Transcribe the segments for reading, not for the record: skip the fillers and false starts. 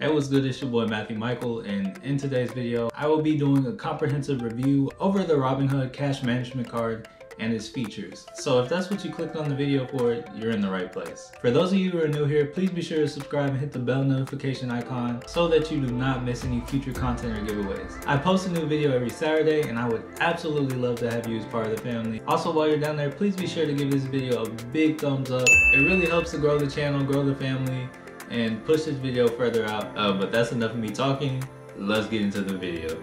Hey, what's good? It's your boy Matthew Michael, and in today's video, I will be doing a comprehensive review over the Robinhood cash management card and its features. So if that's what you clicked on the video for, you're in the right place. For those of you who are new here, please be sure to subscribe and hit the bell notification icon so that you do not miss any future content or giveaways. I post a new video every Saturday, and I would absolutely love to have you as part of the family. Also, while you're down there, please be sure to give this video a big thumbs up. It really helps to grow the channel, grow the family, and push this video further out. But that's enough of me talking. Let's get into the video.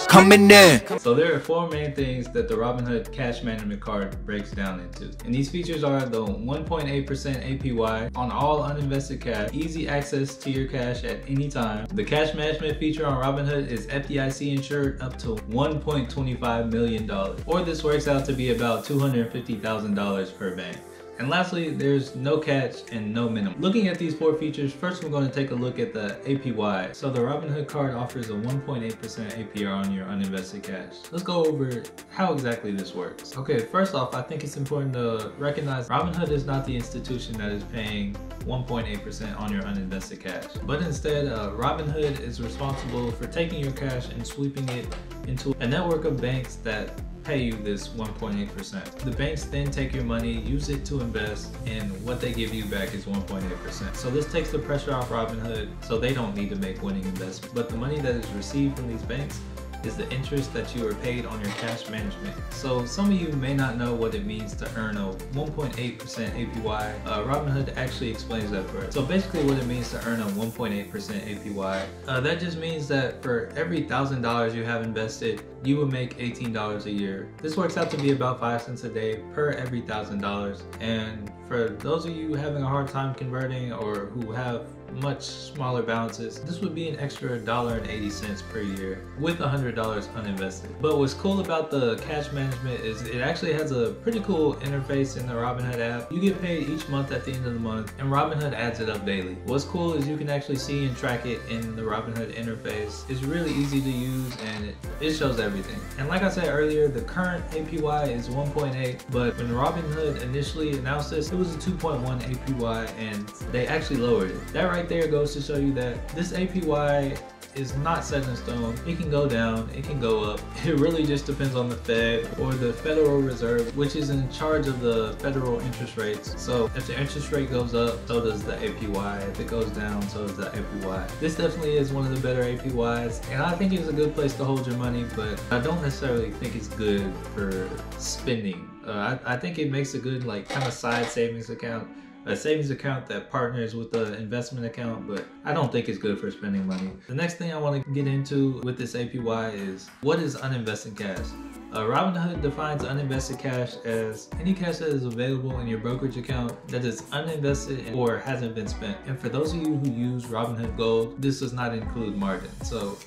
Coming in. So there are four main things that the Robinhood cash management card breaks down into. And these features are the 1.8% APY on all uninvested cash, easy access to your cash at any time. The cash management feature on Robinhood is FDIC insured up to $1.25 million, or this works out to be about $250,000 per bank. And lastly, there's no catch and no minimum. Looking at these four features, first we're going to take a look at the APY. So the Robinhood card offers a 1.8% APR on your uninvested cash. Let's go over how exactly this works. Okay, first off, I think it's important to recognize Robinhood is not the institution that is paying 1.8% on your uninvested cash. But instead, Robinhood is responsible for taking your cash and sweeping it into a network of banks that pay you this 1.8%. The banks then take your money, use it to invest, and what they give you back is 1.8%. So this takes the pressure off Robinhood, so they don't need to make winning investments. But the money that is received from these banks is the interest that you are paid on your cash management. So some of you may not know what it means to earn a 1.8% APY. Robinhood actually explains that for us. So basically what it means to earn a 1.8% APY, that just means that for every $1,000 you have invested, you will make $18 a year. This works out to be about 5 cents a day per every $1,000. And for those of you having a hard time converting or who have much smaller balances, this would be an extra $1.80 per year with $100 uninvested. But what's cool about the cash management is it actually has a pretty cool interface in the Robinhood app. You get paid each month at the end of the month, and Robinhood adds it up daily. What's cool is you can actually see and track it in the Robinhood interface. It's really easy to use, and it shows everything. And like I said earlier, the current APY is 1.8, but when Robinhood initially announced this, it was a 2.1 APY, and they actually lowered it. That right there goes to show you that this APY is not set in stone. It can go down, it can go up. It really just depends on the Fed or the Federal Reserve, which is in charge of the federal interest rates. So if the interest rate goes up, so does the APY. If it goes down, so does the APY. This definitely is one of the better APYs, and I think it's a good place to hold your money, but I don't necessarily think it's good for spending. I think it makes a good kind of side savings account. A savings account that partners with the investment account, but I don't think it's good for spending money. The next thing I want to get into with this APY is, what is uninvested cash? Robinhood defines uninvested cash as any cash that is available in your brokerage account that is uninvested or hasn't been spent. And for those of you who use Robinhood Gold, this does not include margin. So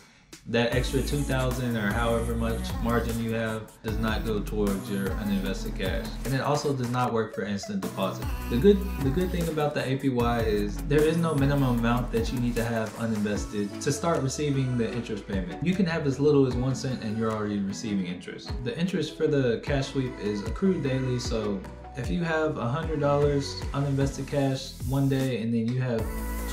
that extra $2,000 or however much margin you have does not go towards your uninvested cash. And it also does not work for instant deposit. The good thing about the APY is there is no minimum amount that you need to have uninvested to start receiving the interest payment. You can have as little as 1 cent and you're already receiving interest. The interest for the cash sweep is accrued daily, so if you have $100 uninvested cash one day and then you have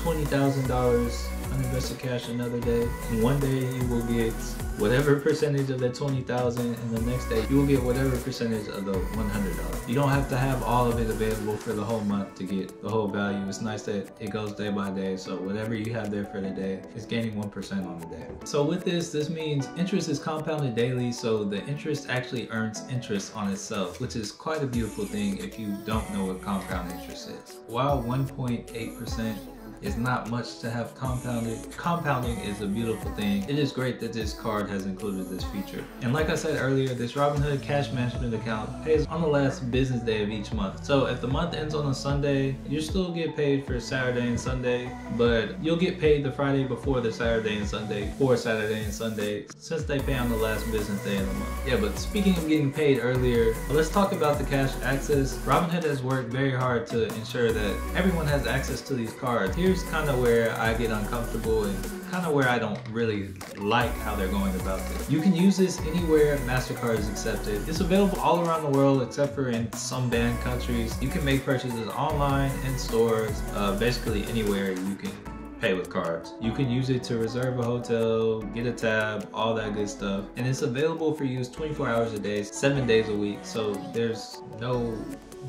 $20,000 uninvested cash another day, and one day you will get whatever percentage of that $20,000, and the next day you will get whatever percentage of the $100. You don't have to have all of it available for the whole month to get the whole value. It's nice that it goes day by day, so whatever you have there for the day is gaining 1% on the day. So with this means interest is compounded daily, so the interest actually earns interest on itself, which is quite a beautiful thing if you don't know what compound interest is. While 1.8% is not much to have compounded, compounding is a beautiful thing. It is great that this card has included this feature. And like I said earlier, this Robinhood cash management account pays on the last business day of each month. So if the month ends on a Sunday, you still get paid for Saturday and Sunday, but you'll get paid the Friday before the Saturday and Sunday for Saturday and Sunday, since they pay on the last business day of the month. Yeah, but speaking of getting paid earlier, let's talk about the cash access. Robinhood has worked very hard to ensure that everyone has access to these cards. Here here's kind of where I get uncomfortable and kind of where I don't really like how they're going about this. You can use this anywhere MasterCard is accepted. It's available all around the world except for in some banned countries. You can make purchases online, in stores, basically anywhere you can pay with cards. You can use it to reserve a hotel, get a tab, all that good stuff. And it's available for use 24 hours a day, 7 days a week. So there's no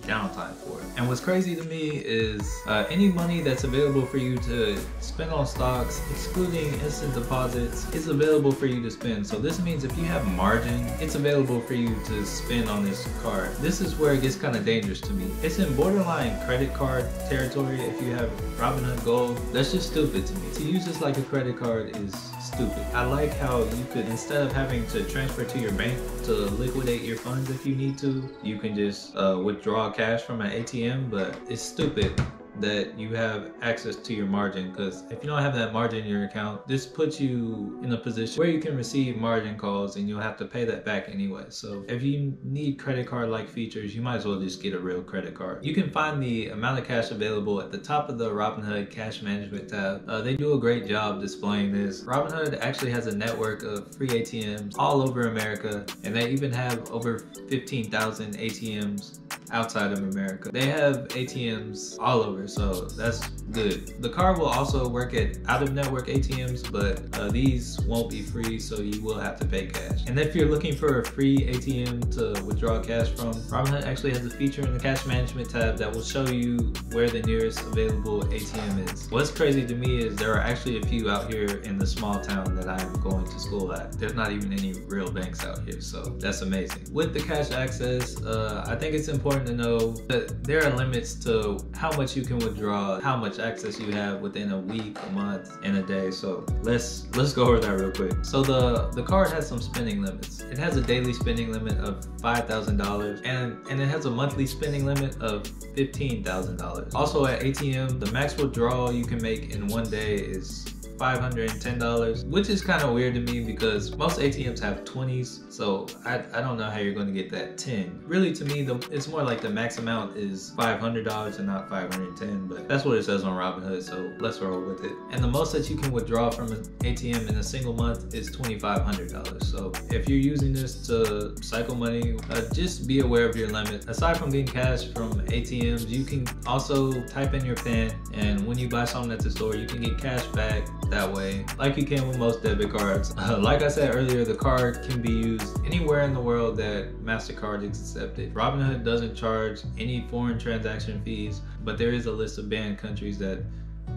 downtime for it. And what's crazy to me is any money that's available for you to spend on stocks, excluding instant deposits, is available for you to spend. So this means if you have margin, it's available for you to spend on this card. This is where it gets kind of dangerous to me. It's in borderline credit card territory if you have Robinhood Gold. That's just stupid to me. To use this like a credit card is stupid. I like how you could, instead of having to transfer to your bank to liquidate your funds if you need to, you can just withdraw cash from an ATM, but it's stupid that you have access to your margin, because if you don't have that margin in your account, this puts you in a position where you can receive margin calls and you'll have to pay that back anyway. So if you need credit card like features, you might as well just get a real credit card. You can find the amount of cash available at the top of the Robinhood cash management tab. They do a great job displaying this. Robinhood actually has a network of free ATMs all over America, and they even have over 15,000 ATMs outside of America. They have ATMs all over, so that's good. The card will also work at out-of-network ATMs, but these won't be free, so you will have to pay cash. And if you're looking for a free ATM to withdraw cash from, Robinhood actually has a feature in the cash management tab that will show you where the nearest available ATM is. What's crazy to me is there are actually a few out here in the small town that I'm going to school at. There's not even any real banks out here, so that's amazing. With the cash access, I think it's important to know that there are limits to how much you can withdraw, how much access you have within a week, a month, and a day. So let's go over that real quick. So the card has some spending limits. It has a daily spending limit of $5,000 and it has a monthly spending limit of $15,000. Also at ATM, the max withdrawal you can make in one day is $510, which is kind of weird to me because most ATMs have 20s, so I don't know how you're going to get that 10. Really, to me, it's more like the max amount is $500 and not $510, but that's what it says on Robinhood, so let's roll with it. And the most that you can withdraw from an ATM in a single month is $2,500. So if you're using this to cycle money, just be aware of your limit. Aside from getting cash from ATMs, you can also type in your PIN, and when you buy something at the store, you can get cash back that way, like you can with most debit cards. Like I said earlier, the card can be used anywhere in the world that MasterCard is accepted. Robinhood doesn't charge any foreign transaction fees, but there is a list of banned countries that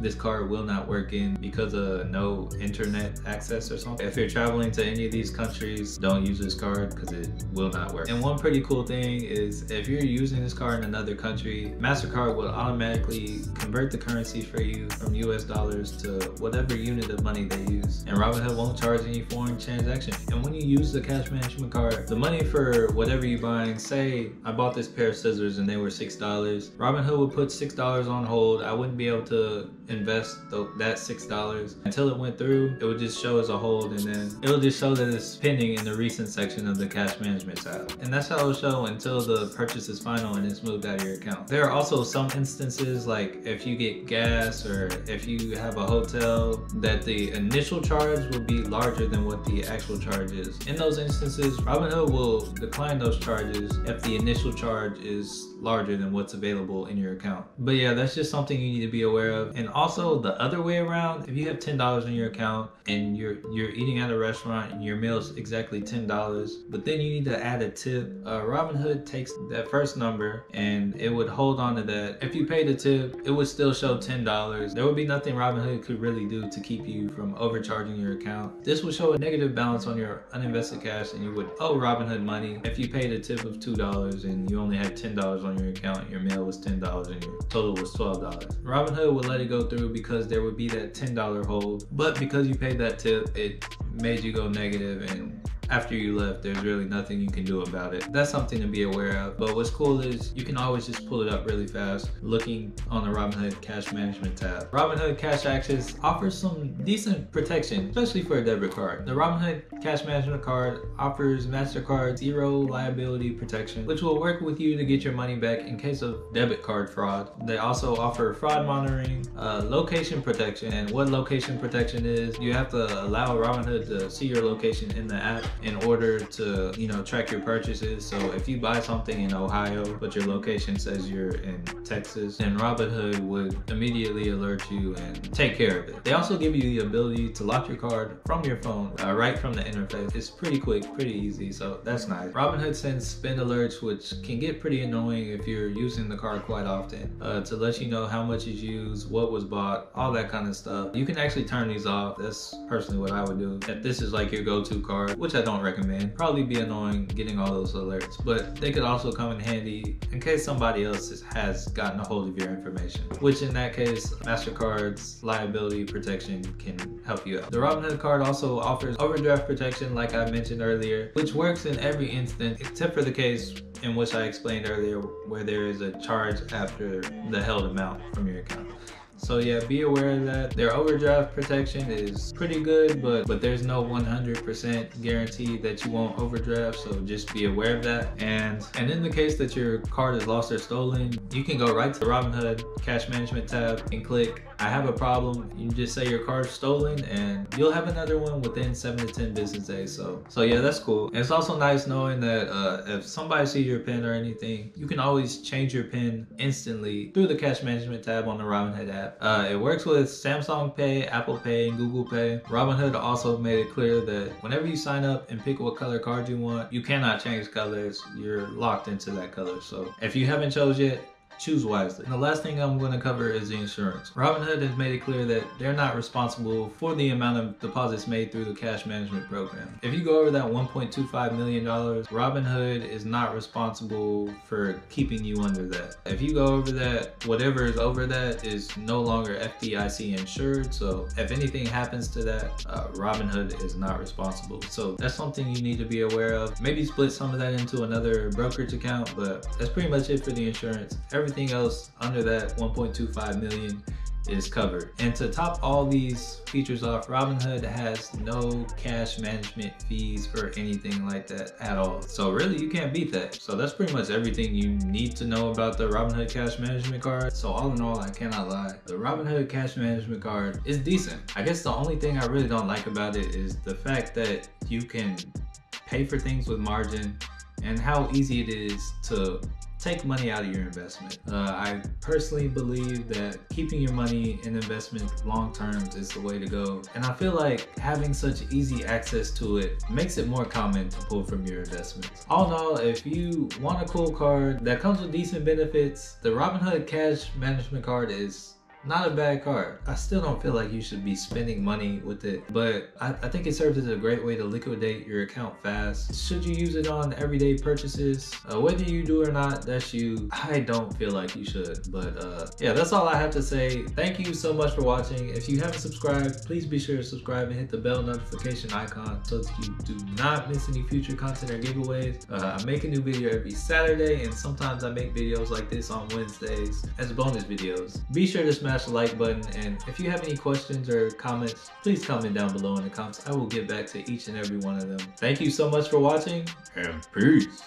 this card will not work in because of no internet access or something. If you're traveling to any of these countries, don't use this card because it will not work. And one pretty cool thing is if you're using this card in another country, MasterCard will automatically convert the currency for you from US dollars to whatever unit of money they use. And Robinhood won't charge any foreign transaction. And when you use the cash management card, the money for whatever you're buying, say I bought this pair of scissors and they were $6, Robinhood would put $6 on hold. I wouldn't be able to invest that $6 until it went through. It would just show as a hold, and then it'll just show that it's pending in the recent section of the cash management tab. And that's how it'll show until the purchase is final and it's moved out of your account. There are also some instances, like if you get gas or if you have a hotel, that the initial charge will be larger than what the actual charge is. In those instances, Robinhood will decline those charges if the initial charge is larger than what's available in your account. But yeah, that's just something you need to be aware of. And also the other way around, if you have $10 in your account and you're eating at a restaurant and your meal is exactly $10, but then you need to add a tip, Robinhood takes that first number and it would hold on to that. If you paid a tip, it would still show $10. There would be nothing Robinhood could really do to keep you from overcharging your account. This would show a negative balance on your uninvested cash and you would owe Robinhood money if you paid a tip of $2 and you only had $10 on your account, your meal was $10 and your total was $12. Robinhood would let it go through because there would be that $10 hold, but because you paid that tip, it made you go negative and after you left, there's really nothing you can do about it. That's something to be aware of. But what's cool is you can always just pull it up really fast looking on the Robinhood Cash Management tab. Robinhood Cash Access offers some decent protection, especially for a debit card. The Robinhood Cash Management card offers MasterCard zero liability protection, which will work with you to get your money back in case of debit card fraud. They also offer fraud monitoring, location protection, and what location protection is, you have to allow Robinhood to see your location in the app in order to, track your purchases. So if you buy something in Ohio, but your location says you're in Texas, then Robinhood would immediately alert you and take care of it. They also give you the ability to lock your card from your phone, right from the interface. It's pretty quick, pretty easy, so that's nice. Robinhood sends spend alerts, which can get pretty annoying if you're using the card quite often, to let you know how much is used, what was bought, all that kind of stuff. You can actually turn these off. That's personally what I would do. If this is like your go-to card, which I don't recommend, probably be annoying getting all those alerts, but they could also come in handy in case somebody else has gotten a hold of your information, which in that case, MasterCard's liability protection can help you out. The Robinhood card also offers overdraft protection, like I mentioned earlier, which works in every instance except for the case in which I explained earlier where there is a charge after the held amount from your account. So yeah, be aware of that. Their overdraft protection is pretty good, but there's no 100% guarantee that you won't overdraft, so just be aware of that. And in the case that your card is lost or stolen, you can go right to the Robinhood Cash Management tab and click I have a problem. You just say your card's stolen and you'll have another one within 7 to 10 business days. So yeah, that's cool. And it's also nice knowing that if somebody sees your PIN or anything, you can always change your PIN instantly through the Cash Management tab on the Robinhood app. It works with Samsung Pay, Apple Pay, and Google Pay. Robinhood also made it clear that whenever you sign up and pick what color card you want, you cannot change colors. You're locked into that color. So if you haven't chose yet, choose wisely. And the last thing I'm going to cover is the insurance. Robinhood has made it clear that they're not responsible for the amount of deposits made through the cash management program. If you go over that $1.25 million, Robinhood is not responsible for keeping you under that. If you go over that, whatever is over that is no longer FDIC insured. So if anything happens to that, Robinhood is not responsible. So that's something you need to be aware of. Maybe split some of that into another brokerage account, but that's pretty much it for the insurance. Everything else under that 1.25 million is covered. And to top all these features off, Robinhood has no cash management fees or anything like that at all. So really, you can't beat that. So that's pretty much everything you need to know about the Robinhood Cash Management card. So all in all, I cannot lie, the Robinhood Cash Management card is decent. I guess the only thing I really don't like about it is the fact that you can pay for things with margin and how easy it is to take money out of your investment. I personally believe that keeping your money in investment long term is the way to go. And I feel like having such easy access to it makes it more common to pull from your investments. All in all, if you want a cool card that comes with decent benefits, the Robinhood Cash Management card is not a bad card. I still don't feel like you should be spending money with it, but I think it serves as a great way to liquidate your account fast. Should you use it on everyday purchases? Whether you do or not, that's you. I don't feel like you should, but yeah, that's all I have to say. Thank you so much for watching. If you haven't subscribed, please be sure to subscribe and hit the bell notification icon so that you do not miss any future content or giveaways. I make a new video every Saturday, and sometimes I make videos like this on Wednesdays as bonus videos. Be sure to smash the like button, and if you have any questions or comments, please comment down below in the comments. I will get back to each and every one of them. Thank you so much for watching, and peace.